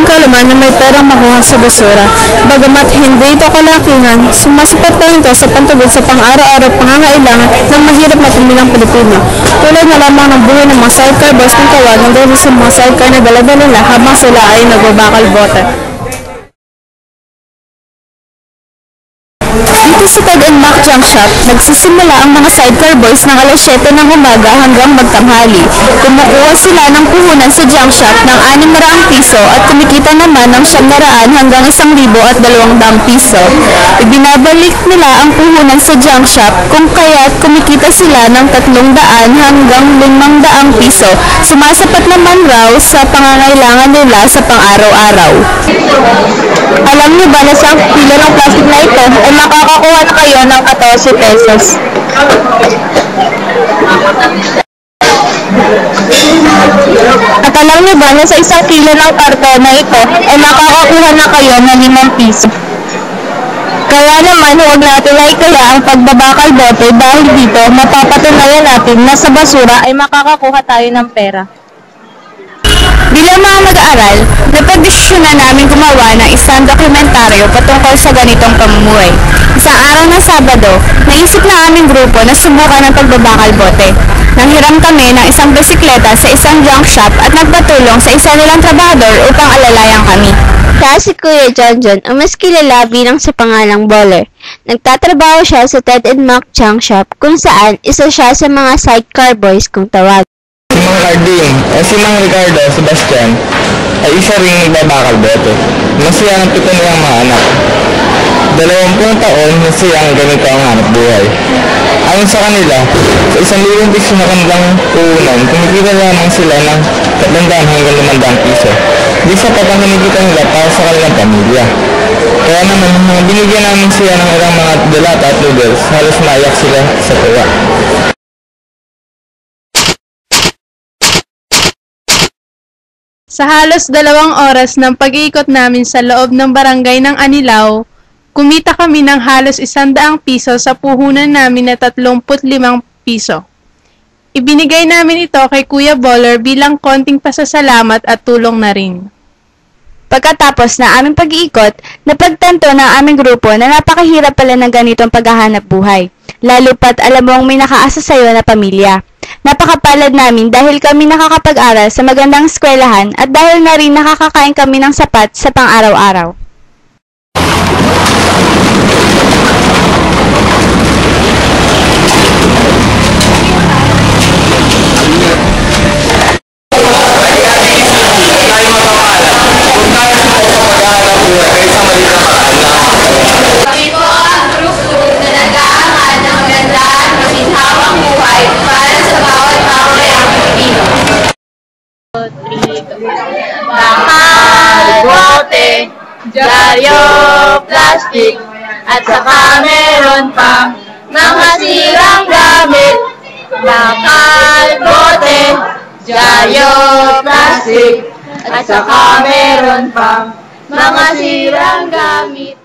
kaalaman na may perang makuha sa basura. Bagamat hindi ito kalakihan, sumasapat pa rin ito sa pantugod sa pang-araw-araw pangangailangan ng mahirap na pamilyang Pilipino. Tulad na lamang ng buhay ng mga sidecar boys ng Tawag ng dahil sa mga sidecar na dala nila habang sila ay nagbabakal bote. Dito sa Ted and Mac Junk Shop, nagsisimula ang mga sidecar boys ng alas 7 ng umaga hanggang magtanghali. Kumukuha sila ng puhunan sa junk shop ng 600 piso at kumikita naman ng 900 hanggang 1,200 piso. Ibinabalik nila ang puhunan sa junk shop kung kaya't kumikita sila ng 300 hanggang 500 piso. Sumasapat naman raw sa pangangailangan nila sa pang-araw-araw. Alam niyo ba na sa kilo ng plastic na ito ay makakakuha na kayo ng 14 pesos. At alam niyo ba na sa 1 kilo ng karton na ito ay makakakuha na kayo ng 5 piso. Kaya naman huwag natin laikaya ang pagbabakal bote dahil dito mapapatunayan natin na sa basura ay makakakuha tayo ng pera. Bilang mga mag-aaral, napagdesisyonan namin gumawa ng isang dokumentaryo patungkol sa ganitong pamumuhay. Isang araw ng Sabado, naisip ng aming grupo na subukan ang pagbabakal bote. Nanghiram kami ng isang bisikleta sa isang junk shop at nagpatulong sa isa nilang trabahador upang alalayan kami. Siya si Kuya John ang mas kilala bilang sa pangalang Baller. Nagtatrabaho siya sa Ted and Mac Junk Shop kung saan isa siya sa mga sidecar boys kung tawag. Si Mang Carding o si Mang Ricardo Sebastian ay isa ring nagbabakal bote. Masaya ang 7 niyang mga anak. 20 taon na siyang ganito ang hanap buhay. Ayon sa kanila, sa 1,000 piso na kanilang puhunan, kumikita lamang sila ng 300 hanggang 500 piso. Di sapat ang kinikita nila para sa kanilang pamilya. Kaya naman, nung binigyan namin siya ng ilang mga delata at noodles, halos maiyak sila sa tuwa. Sa halos 2 oras ng pag-iikot namin sa loob ng barangay ng Anilao, kumita kami ng halos 100 piso sa puhunan namin na 35 piso. Ibinigay namin ito kay Kuya Baller bilang konting pasasalamat at tulong na rin. Pagkatapos na aming pag-iikot, napagtanto ng aming grupo na napakahirap pala ng ganitong paghahanap buhay, lalo pat alam mong may nakaasa sa'yo na pamilya. Napakapalad namin dahil kami nakakapag-aral sa magandang eskwelahan at dahil na rin nakakakain kami ng sapat sa pang-araw-araw. Bakal, bote, dyaryo, plastic, at saka meron pang mga sirang gamit. Bakal, bote, dyaryo, plastic, at saka meron pang mga sirang gamit.